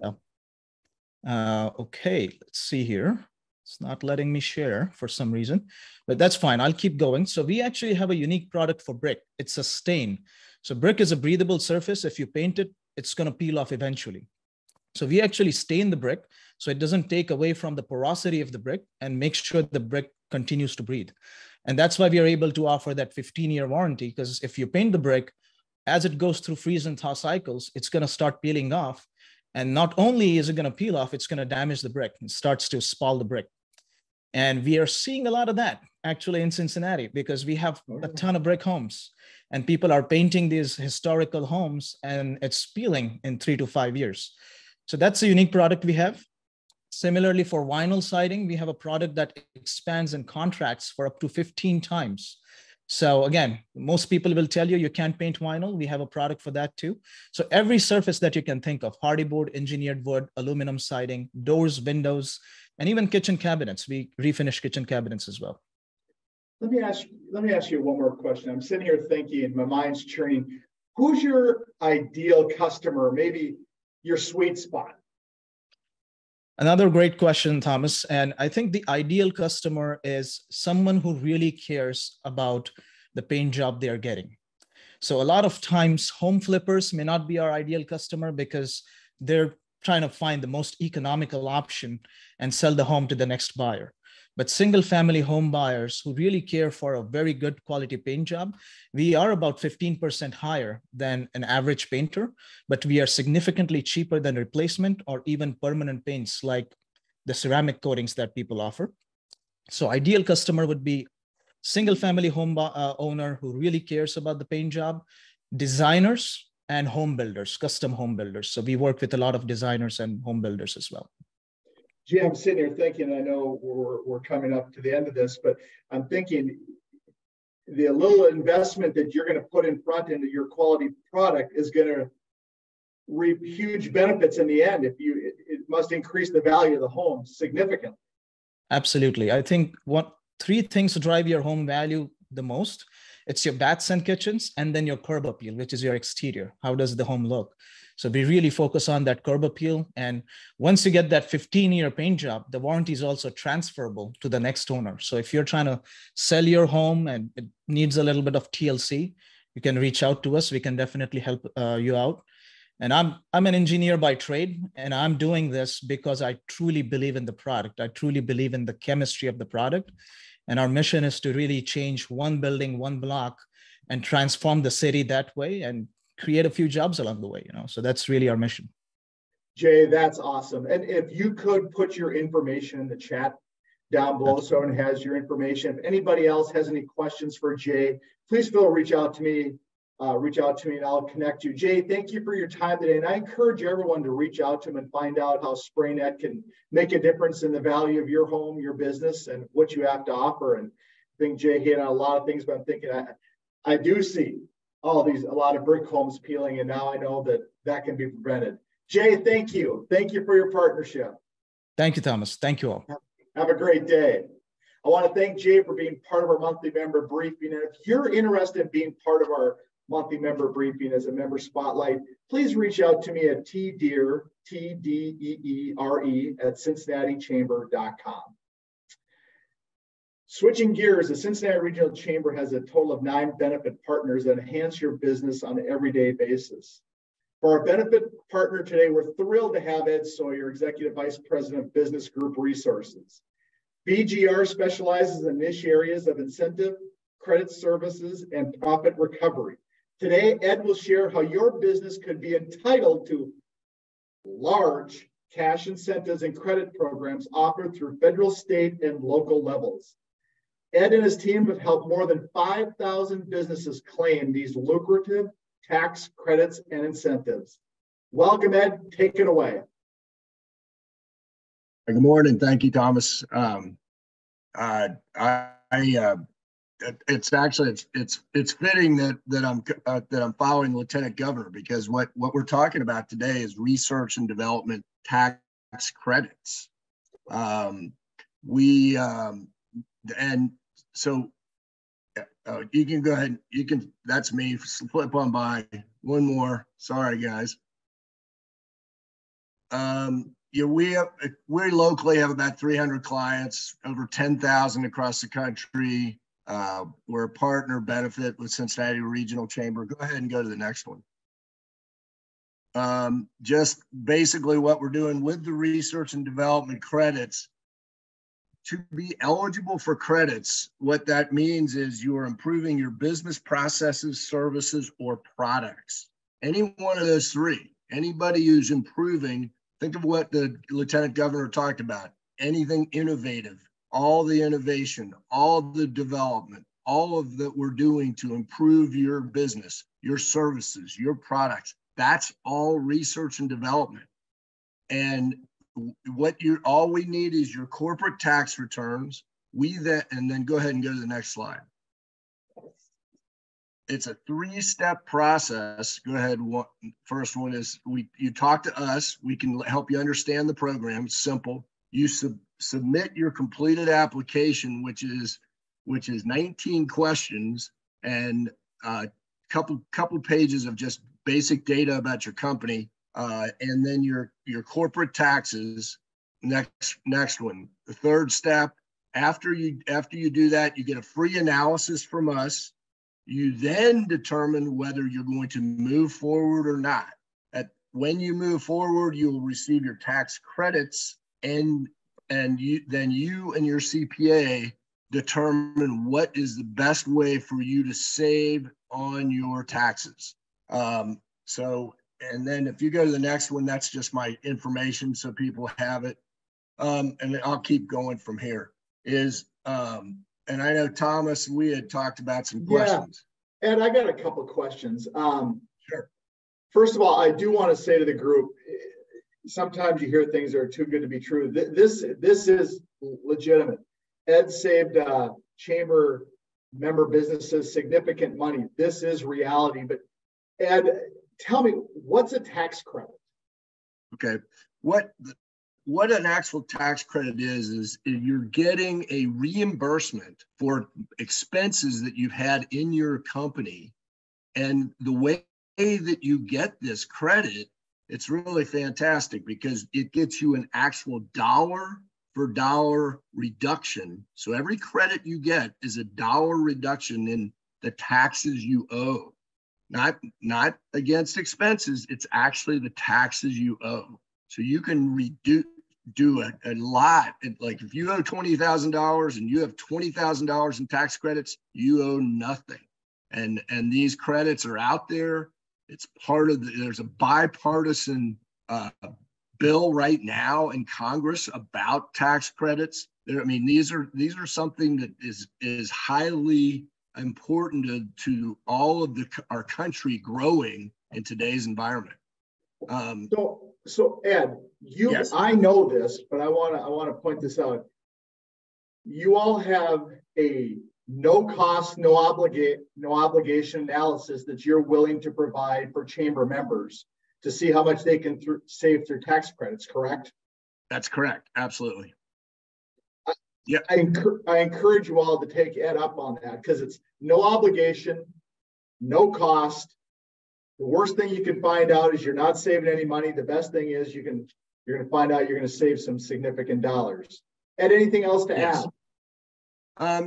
Okay, let's see here. It's not letting me share for some reason, but that's fine. I'll keep going. So we actually have a unique product for brick. It's a stain. So brick is a breathable surface. If you paint it, it's going to peel off eventually. So we actually stain the brick so it doesn't take away from the porosity of the brick and make sure the brick continues to breathe. And that's why we are able to offer that 15-year warranty, because if you paint the brick, as it goes through freeze and thaw cycles, it's going to start peeling off. And not only is it going to peel off, it's going to damage the brick. It starts to spoil the brick. And we are seeing a lot of that actually in Cincinnati, because we have a ton of brick homes and people are painting these historical homes and it's peeling in 3 to 5 years. So that's a unique product we have. Similarly, for vinyl siding, we have a product that expands and contracts for up to 15 times. So again, most people will tell you you can't paint vinyl. We have a product for that too. So every surface that you can think of, hardy board, engineered wood, aluminum siding, doors, windows, and even kitchen cabinets. We refinish kitchen cabinets as well. Let me ask you one more question. I'm sitting here thinking, and my mind's churning. Who's your ideal customer? Maybe your sweet spot? Another great question, Thomas. And I think the ideal customer is someone who really cares about the paint job they are getting. So a lot of times home flippers may not be our ideal customer because they're trying to find the most economical option and sell the home to the next buyer. But single family home buyers who really care for a very good quality paint job, we are about 15% higher than an average painter, but we are significantly cheaper than replacement or even permanent paints like the ceramic coatings that people offer. So ideal customer would be single family home owner who really cares about the paint job, designers, and home builders, custom home builders. So we work with a lot of designers and home builders as well. Jim, I'm sitting here thinking, I know we're coming up to the end of this, but I'm thinking the little investment that you're going to put in front into your quality product is going to reap huge benefits in the end. It must increase the value of the home significantly. Absolutely. I think three things drive your home value the most. It's your baths and kitchens, and then your curb appeal, which is your exterior. How does the home look? So we really focus on that curb appeal. And once you get that 15-year paint job, the warranty is also transferable to the next owner. So if you're trying to sell your home and it needs a little bit of TLC, you can reach out to us. We can definitely help you out. And I'm an engineer by trade, and I'm doing this because I truly believe in the product. I truly believe in the chemistry of the product. And our mission is to really change one building, one block, and transform the city that way and create a few jobs along the way, So that's really our mission. Jay, that's awesome. And if you could put your information in the chat down below, so everyone has your information. If anybody else has any questions for Jay, please feel free to reach out to me reach out to me and I'll connect you. Jay, thank you for your time today. And I encourage everyone to reach out to him and find out how SprayNet can make a difference in the value of your home, your business, and what you have to offer. And I think Jay hit on a lot of things, but I'm thinking I do see a lot of brick homes peeling, and now I know that can be prevented. Jay, thank you. Thank you for your partnership. Thank you, Thomas. Thank you all. Have a great day. I want to thank Jay for being part of our monthly member briefing. And if you're interested in being part of our monthly member briefing as a member spotlight, please reach out to me at tdeere, TDEERE at CincinnatiChamber.com. Switching gears, the Cincinnati Regional Chamber has a total of 9 benefit partners that enhance your business on an everyday basis. For our benefit partner today, we're thrilled to have Ed Sawyer, Executive Vice President of Business Group Resources. BGR specializes in niche areas of incentive, credit services, and profit recovery. Today, Ed will share how your business could be entitled to large cash incentives and credit programs offered through federal, state, and local levels. Ed and his team have helped more than 5,000 businesses claim these lucrative tax credits and incentives. Welcome, Ed. Take it away. Good morning. Thank you, Thomas. It's fitting that I'm following Lieutenant Governor, because what we're talking about today is research and development tax credits. And so you can go ahead. That's me. Flip on by one more. Sorry, guys. We locally have about 300 clients, over 10,000 across the country. We're a partner benefit with Cincinnati Regional Chamber. Go ahead and go to the next one. Just basically what we're doing with the research and development credits. To be eligible for credits, what that means is you are improving your business processes, services, or products. Any one of those three. Anybody who's improving, think of what the Lieutenant Governor talked about. Anything innovative, all the innovation, all the development, all of that we're doing to improve your business, your services, your products. That's all research and development. And all we need is your corporate tax returns. And then go ahead and go to the next slide. It's a 3-step process. Go ahead. First one is you talk to us. We can help you understand the program. It's simple. You submit your completed application, which is 19 questions and couple pages of just basic data about your company. And then your corporate taxes. Next one. The third step. After you do that, you get a free analysis from us. You then determine whether you're going to move forward or not. When you move forward, you will receive your tax credits, and you and your CPA determine what is the best way for you to save on your taxes. And then if you go to the next one, that's just my information so people have it. And I'll keep going from here. And I know, Thomas, we had talked about some questions. Yeah, and I got a couple of questions. Sure. First of all, I do want to say to the group, sometimes you hear things that are too good to be true. This is legitimate. Ed saved chamber member businesses significant money. This is reality. But Ed, tell me, what's a tax credit? Okay. What an actual tax credit is you're getting a reimbursement for expenses that you've had in your company. And the way that you get this credit, it's really fantastic because it gets you an actual dollar for dollar reduction. So every credit you get is a dollar reduction in the taxes you owe. Not against expenses, it's actually the taxes you owe. So you can do a lot. Like if you owe $20,000 and you have $20,000 in tax credits, you owe nothing. And these credits are out there. It's part of there's a bipartisan bill right now in Congress about tax credits. I mean, these are something that is highly important to all of our country growing in today's environment. So Ed, yes. I know this, but I want to point this out. You all have a no cost, no obligation analysis that you're willing to provide for chamber members to see how much they can save through tax credits, correct? That's correct. Absolutely. Yeah. I encourage you all to take Ed up on that, because it's no obligation, no cost. The worst thing you can find out is you're not saving any money. The best thing is you're going to find out you're going to save some significant dollars. Ed, anything else to add?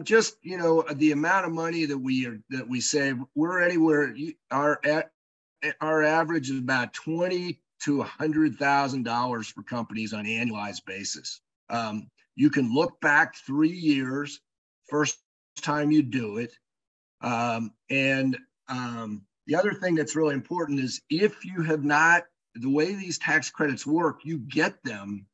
Just, the amount of money that we save, we're anywhere, our average is about $20,000 to $100,000 for companies on an annualized basis. You can look back 3 years, first time you do it. The other thing that's really important is if you have not, the way these tax credits work, you get them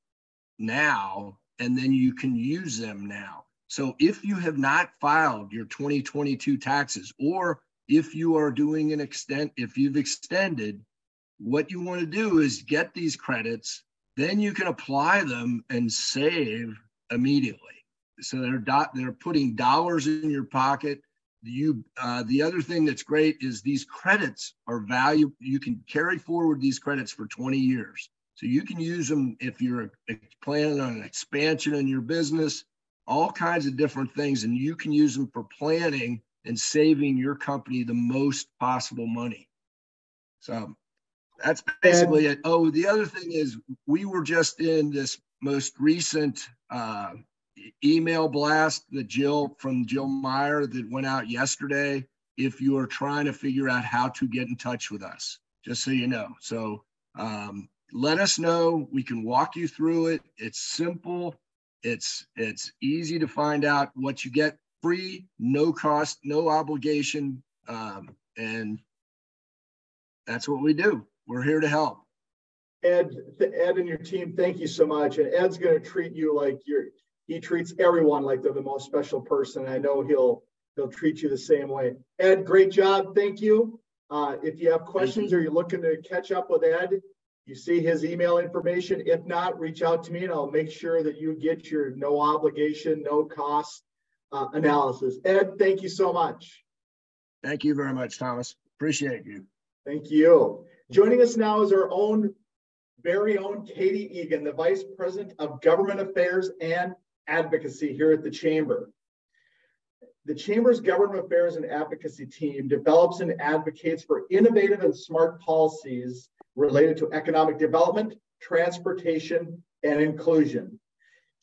now, and then you can use them now. So if you have not filed your 2022 taxes, or if you are doing if you've extended, what you want to do is get these credits, then you can apply them and save immediately. So they're putting dollars in your pocket. The other thing that's great is these credits are valuable. You can carry forward these credits for 20 years. So you can use them if you're planning on an expansion in your business, all kinds of different things. And you can use them for planning and saving your company the most possible money. So that's basically it. Oh, the other thing is we were just in this most recent email blast that Jill Meyer that went out yesterday. If you are trying to figure out how to get in touch with us, just so you know. So let us know. We can walk you through it. It's simple. It's easy to find out what you get free, no cost, no obligation. And that's what we do. We're here to help. Ed and your team, thank you so much. And Ed's going to treat you like he treats everyone like they're the most special person. I know he'll treat you the same way. Ed, great job. Thank you. If you have questions or you're looking to catch up with Ed, you see his email information. If not, reach out to me and I'll make sure that you get your no obligation, no cost analysis. Ed, thank you so much. Thank you very much, Thomas. Appreciate you. Thank you. Joining us now is our very own Katie Egan, the Vice President of Government Affairs and Advocacy here at the Chamber. The Chamber's Government Affairs and Advocacy team develops and advocates for innovative and smart policies related to economic development, transportation, and inclusion.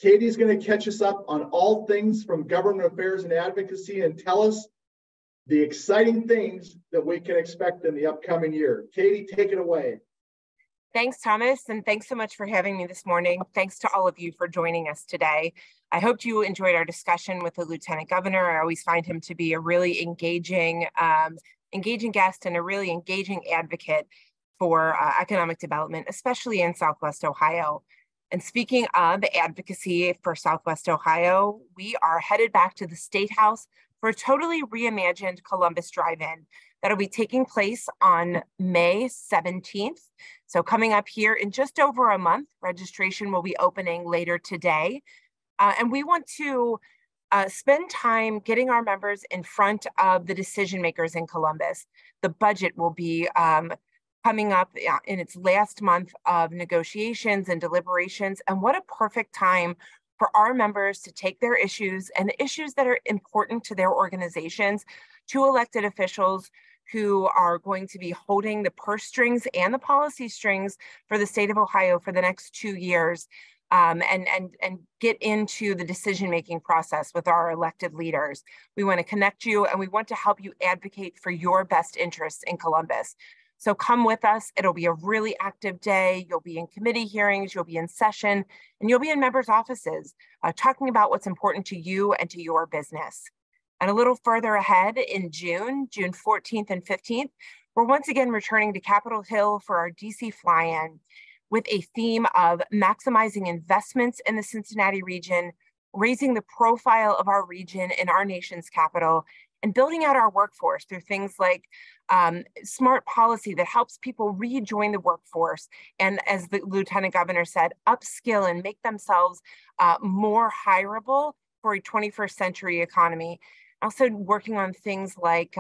Katie's going to catch us up on all things from government affairs and advocacy and tell us the exciting things that we can expect in the upcoming year. Katie, take it away. Thanks, Thomas, and thanks so much for having me this morning. Thanks to all of you for joining us today. I hope you enjoyed our discussion with the Lieutenant Governor. I always find him to be a really engaging guest and a really engaging advocate for economic development, especially in Southwest Ohio. And speaking of advocacy for Southwest Ohio, we are headed back to the State House for a totally reimagined Columbus Drive-In that'll be taking place on May 17th. So coming up here in just over a month, registration will be opening later today. And we want to spend time getting our members in front of the decision makers in Columbus. The budget will be coming up in its last month of negotiations and deliberations. And what a perfect time for our members to take their issues and the issues that are important to their organizations to elected officials who are going to be holding the purse strings and the policy strings for the state of Ohio for the next 2 years, and get into the decision-making process with our elected leaders. We want to connect you and we want to help you advocate for your best interests in Columbus. So come with us. It'll be a really active day. You'll be in committee hearings, you'll be in session, and you'll be in members' offices talking about what's important to you and to your business. And a little further ahead in June 14th and 15th, we're once again returning to Capitol Hill for our DC fly-in with a theme of maximizing investments in the Cincinnati region, raising the profile of our region in our nation's capital, and building out our workforce through things like smart policy that helps people rejoin the workforce. And as the Lieutenant Governor said, upskill and make themselves more hireable for a 21st century economy. Also working on things like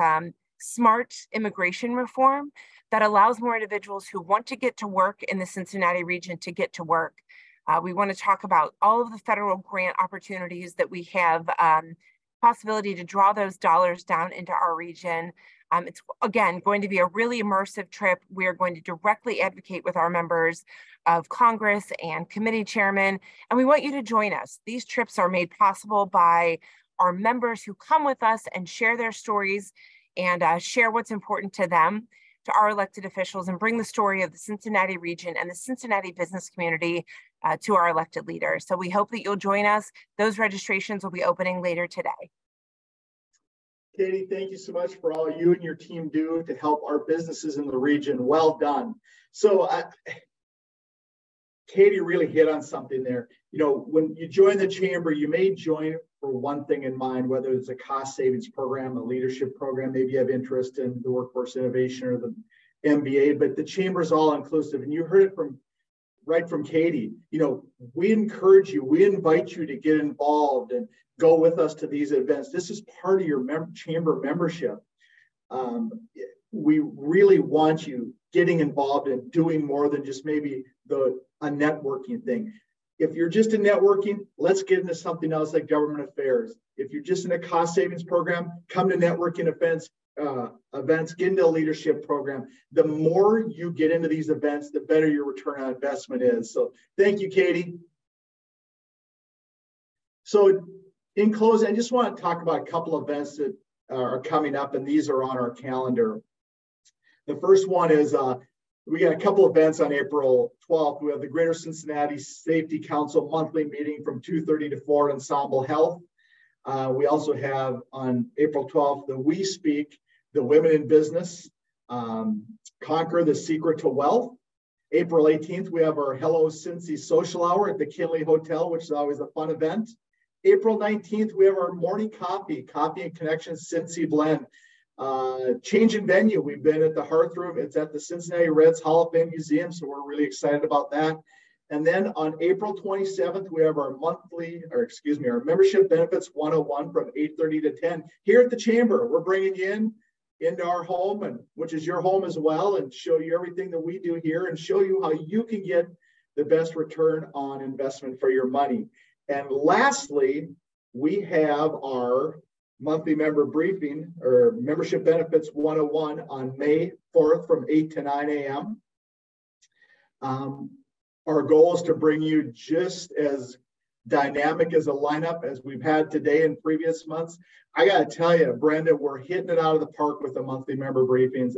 smart immigration reform that allows more individuals who want to get to work in the Cincinnati region to get to work. We want to talk about all of the federal grant opportunities that we have, possibility to draw those dollars down into our region. It's, again, going to be a really immersive trip. We are going to directly advocate with our members of Congress and committee chairmen, and we want you to join us. These trips are made possible by our members who come with us and share their stories and share what's important to them, to our elected officials, and bring the story of the Cincinnati region and the Cincinnati business community to our elected leaders. So we hope that you'll join us. Those registrations will be opening later today. Katie, thank you so much for all you and your team do to help our businesses in the region. Well done. So Katie really hit on something there. You know, when you join the chamber, you may join for one thing in mind, whether it's a cost savings program, a leadership program, maybe you have interest in the workforce innovation or the MBA, but the chamber is all inclusive. And you heard it right from Katie. You know, we encourage you, we invite you to get involved and go with us to these events. This is part of your chamber membership. We really want you getting involved and doing more than just maybe a networking thing. If you're just in networking, let's get into something else like government affairs. If you're just in a cost savings program, come to networking events, get into a leadership program. The more you get into these events, the better your return on investment is. So thank you, Katie. So in closing, I just want to talk about a couple of events that are coming up, and these are on our calendar. The first one is we got a couple events on April 12th. We have the Greater Cincinnati Safety Council monthly meeting from 2:30 to 4 at Ensemble Health. We also have on April 12th, the We Speak, the Women in Business, Conquer the Secret to Wealth. April 18th, we have our Hello Cincy social hour at the Kinley Hotel, which is always a fun event. April 19th, we have our morning coffee and connection Cincy blend. Change in venue. We've been at the Hearth Room. It's at the Cincinnati Reds Hall of Fame Museum, so we're really excited about that. And then on April 27th, we have our our Membership Benefits 101 from 8:30 to 10 here at the Chamber. We're bringing you into our home, and which is your home as well, and show you everything that we do here and show you how you can get the best return on investment for your money. And lastly, we have our monthly member briefing or Membership Benefits 101 on May 4th from 8 to 9 a.m. Our goal is to bring you just as dynamic as a lineup as we've had today and previous months. I got to tell you, Brenda, we're hitting it out of the park with the monthly member briefings.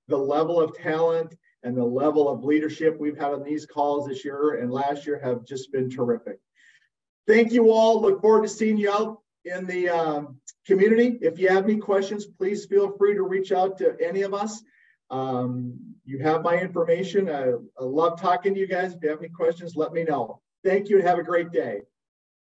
The level of talent and the level of leadership we've had on these calls this year and last year have just been terrific. Thank you all. Look forward to seeing you out in the community. If you have any questions, please feel free to reach out to any of us. You have my information. I love talking to you guys. If you have any questions, let me know. Thank you and have a great day.